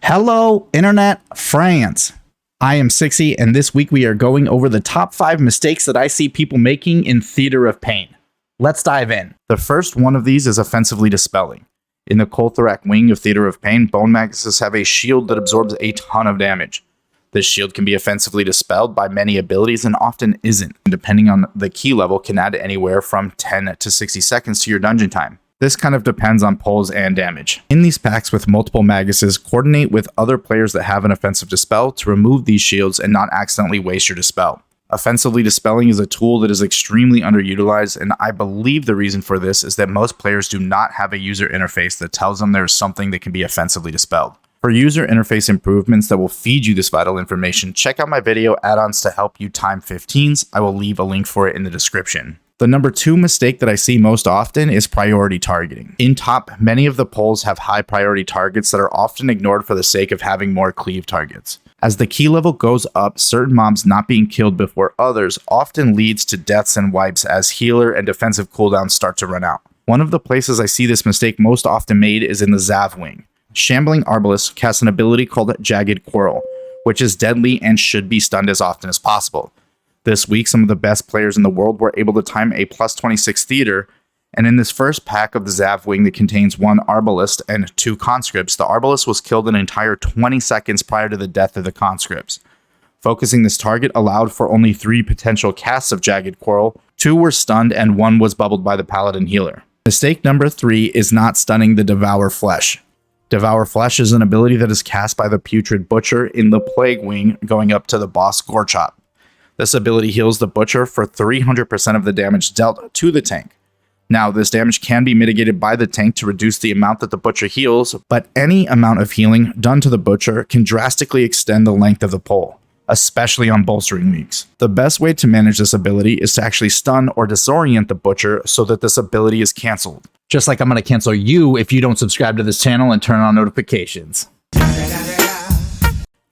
Hello, Internet France. I am Sixy, and this week we are going over the top 5 mistakes that I see people making in Theater of Pain. Let's dive in. The first one of these is offensively dispelling. In the Kul'tharok wing of Theater of Pain, Bone Maguses have a shield that absorbs a ton of damage. This shield can be offensively dispelled by many abilities and often isn't, and depending on the key level can add anywhere from 10 to 60 seconds to your dungeon time. This kind of depends on pulls and damage. In these packs with multiple Maguses, coordinate with other players that have an offensive dispel to remove these shields and not accidentally waste your dispel. Offensively dispelling is a tool that is extremely underutilized, and I believe the reason for this is that most players do not have a user interface that tells them there is something that can be offensively dispelled. For user interface improvements that will feed you this vital information, check out my video add-ons to help you time 15s. I will leave a link for it in the description. The number 2 mistake that I see most often is priority targeting. In top, many of the pulls have high priority targets that are often ignored for the sake of having more cleave targets. As the key level goes up, certain mobs not being killed before others often leads to deaths and wipes as healer and defensive cooldowns start to run out. One of the places I see this mistake most often made is in the Zav wing. Shambling Arbalest casts an ability called Jagged Quarrel, which is deadly and should be stunned as often as possible. This week, some of the best players in the world were able to time a plus 26 theater, and in this first pack of the Zav wing that contains 1 Arbalest and 2 conscripts, the Arbalest was killed an entire 20 seconds prior to the death of the conscripts. Focusing this target allowed for only 3 potential casts of Jagged Quarrel, 2 were stunned and 1 was bubbled by the Paladin healer. Mistake number 3 is not stunning the Devour Flesh. Devour Flesh is an ability that is cast by the Putrid Butcher in the Plague wing going up to the boss Gorechop. This ability heals the Butcher for 300% of the damage dealt to the tank. Now, this damage can be mitigated by the tank to reduce the amount that the Butcher heals, but any amount of healing done to the Butcher can drastically extend the length of the pull, especially on bolstering leagues. The best way to manage this ability is to actually stun or disorient the Butcher so that this ability is cancelled. Just like I'm going to cancel you if you don't subscribe to this channel and turn on notifications.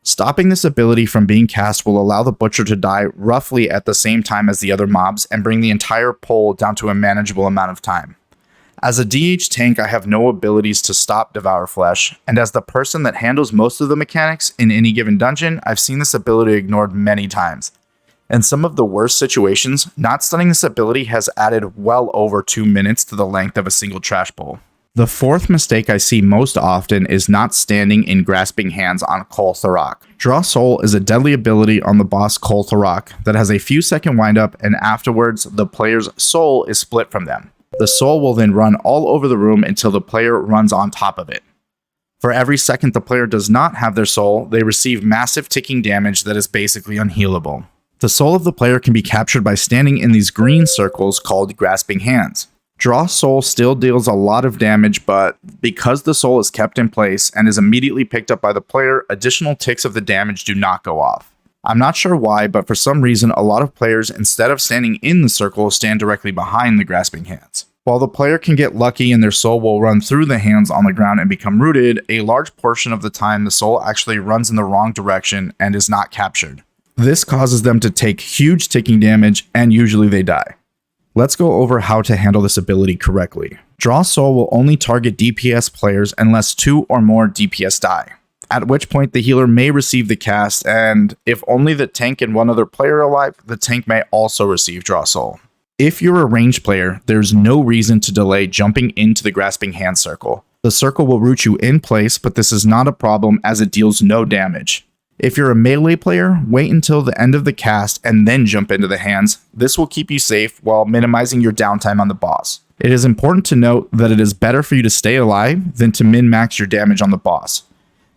Stopping this ability from being cast will allow the Butcher to die roughly at the same time as the other mobs and bring the entire pull down to a manageable amount of time. As a DH tank, I have no abilities to stop Devour Flesh, and as the person that handles most of the mechanics in any given dungeon, I've seen this ability ignored many times. In some of the worst situations, not stunning this ability has added well over 2 minutes to the length of a single trash pull. The 4th mistake I see most often is not standing in grasping hands on Kul'tharok. Draw Soul is a deadly ability on the boss Kul'tharok that has a few second windup, and afterwards the player's soul is split from them. The soul will then run all over the room until the player runs on top of it. For every second the player does not have their soul, they receive massive ticking damage that is basically unhealable. The soul of the player can be captured by standing in these green circles called grasping hands. Draw Soul still deals a lot of damage, but because the soul is kept in place and is immediately picked up by the player, additional ticks of the damage do not go off. I'm not sure why, but for some reason a lot of players, instead of standing in the circle, stand directly behind the grasping hands. While the player can get lucky and their soul will run through the hands on the ground and become rooted, a large portion of the time the soul actually runs in the wrong direction and is not captured. This causes them to take huge ticking damage and usually they die. Let's go over how to handle this ability correctly. Draw Soul will only target DPS players unless 2 or more DPS die, at which point the healer may receive the cast, and if only the tank and 1 other player are alive, the tank may also receive Draw Soul. If you're a ranged player, there's no reason to delay jumping into the grasping hand circle. The circle will root you in place, but this is not a problem as it deals no damage. If you're a melee player, wait until the end of the cast and then jump into the hands. This will keep you safe while minimizing your downtime on the boss. It is important to note that it is better for you to stay alive than to min-max your damage on the boss.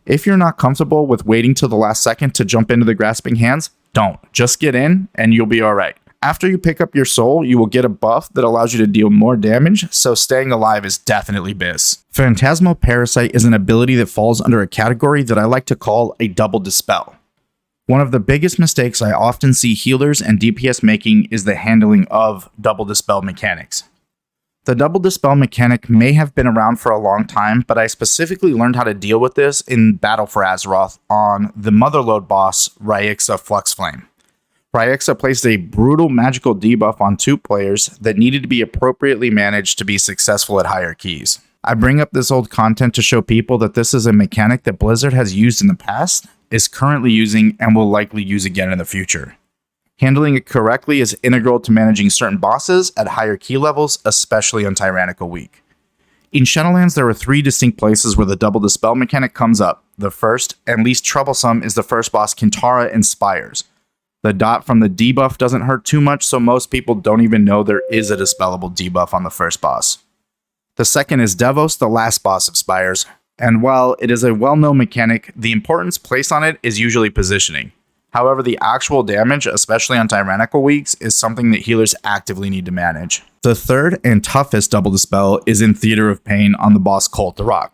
If you're not comfortable with waiting till the last second to jump into the grasping hands, don't. Just get in and you'll be alright. After you pick up your soul, you will get a buff that allows you to deal more damage, so staying alive is definitely biz. Phantasmal Parasite is an ability that falls under a category that I like to call a double dispel. One of the biggest mistakes I often see healers and DPS making is the handling of double dispel mechanics. The double dispel mechanic may have been around for a long time, but I specifically learned how to deal with this in Battle for Azeroth on the Motherlode boss, Raixa Fluxflame. Raixa placed a brutal magical debuff on 2 players that needed to be appropriately managed to be successful at higher keys. I bring up this old content to show people that this is a mechanic that Blizzard has used in the past, is currently using, and will likely use again in the future. Handling it correctly is integral to managing certain bosses at higher key levels, especially on Tyrannical Week. In Shadowlands, there are 3 distinct places where the double dispel mechanic comes up. The first, and least troublesome, is the first boss Kul'tharok Inspires. The dot from the debuff doesn't hurt too much, so most people don't even know there is a dispellable debuff on the first boss. The second is Devour, the last boss of Spires, and while it is a well-known mechanic, the importance placed on it is usually positioning. However, the actual damage, especially on Tyrannical Weeks, is something that healers actively need to manage. The third and toughest double dispel is in Theater of Pain on the boss Kul'tharok.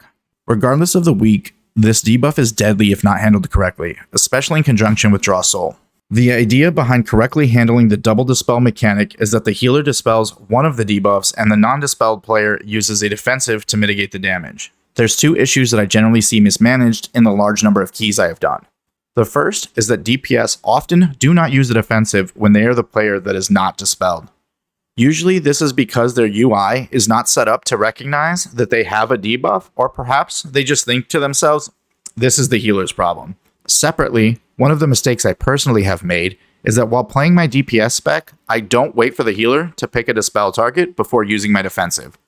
Regardless of the week, this debuff is deadly if not handled correctly, especially in conjunction with Draw Soul. The idea behind correctly handling the double dispel mechanic is that the healer dispels one of the debuffs and the non-dispelled player uses a defensive to mitigate the damage. There's 2 issues that I generally see mismanaged in the large number of keys I have done. The first is that DPS often do not use the defensive when they are the player that is not dispelled. Usually this is because their UI is not set up to recognize that they have a debuff, or perhaps they just think to themselves, this is the healer's problem. Separately, one of the mistakes I personally have made is that while playing my DPS spec, I don't wait for the healer to pick a dispel target before using my defensive.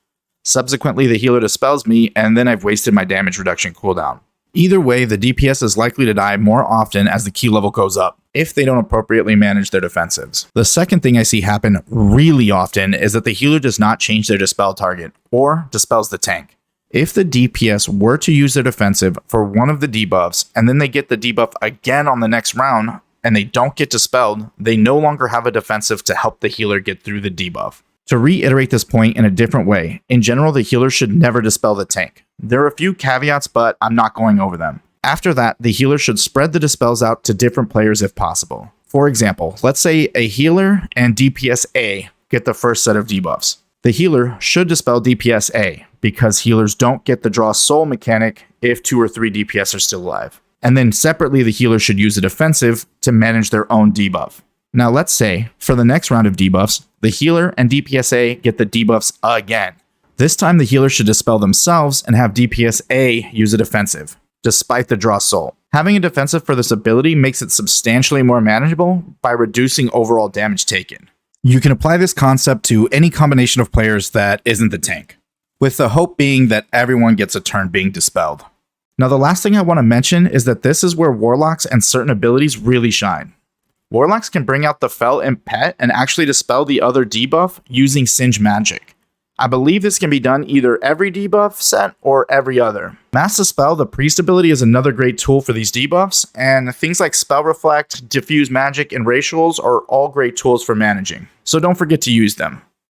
Subsequently, the healer dispels me, and then I've wasted my damage reduction cooldown. Either way, the DPS is likely to die more often as the key level goes up, if they don't appropriately manage their defensives. The second thing I see happen really often is that the healer does not change their dispel target, or dispels the tank. If the DPS were to use their defensive for one of the debuffs, and then they get the debuff again on the next round, and they don't get dispelled, they no longer have a defensive to help the healer get through the debuff. To reiterate this point in a different way, in general, the healer should never dispel the tank. There are a few caveats, but I'm not going over them. After that, the healer should spread the dispels out to different players if possible. For example, let's say a healer and DPS A get the first set of debuffs. The healer should dispel DPS A, because healers don't get the draw soul mechanic if 2 or 3 DPS are still alive. And then separately, the healer should use a defensive to manage their own debuff. Now let's say, for the next round of debuffs, the healer and DPS-A get the debuffs again. This time the healer should dispel themselves and have DPS-A use a defensive, despite the draw soul. Having a defensive for this ability makes it substantially more manageable by reducing overall damage taken. You can apply this concept to any combination of players that isn't the tank, with the hope being that everyone gets a turn being dispelled. Now the last thing I want to mention is that this is where Warlocks and certain abilities really shine. Warlocks can bring out the Fel and Pet and actually dispel the other debuff using Singe magic. I believe this can be done either every debuff set or every other. Mass Dispel, the Priest ability, is another great tool for these debuffs, and things like Spell Reflect, Diffuse Magic, and Racials are all great tools for managing, so don't forget to use them.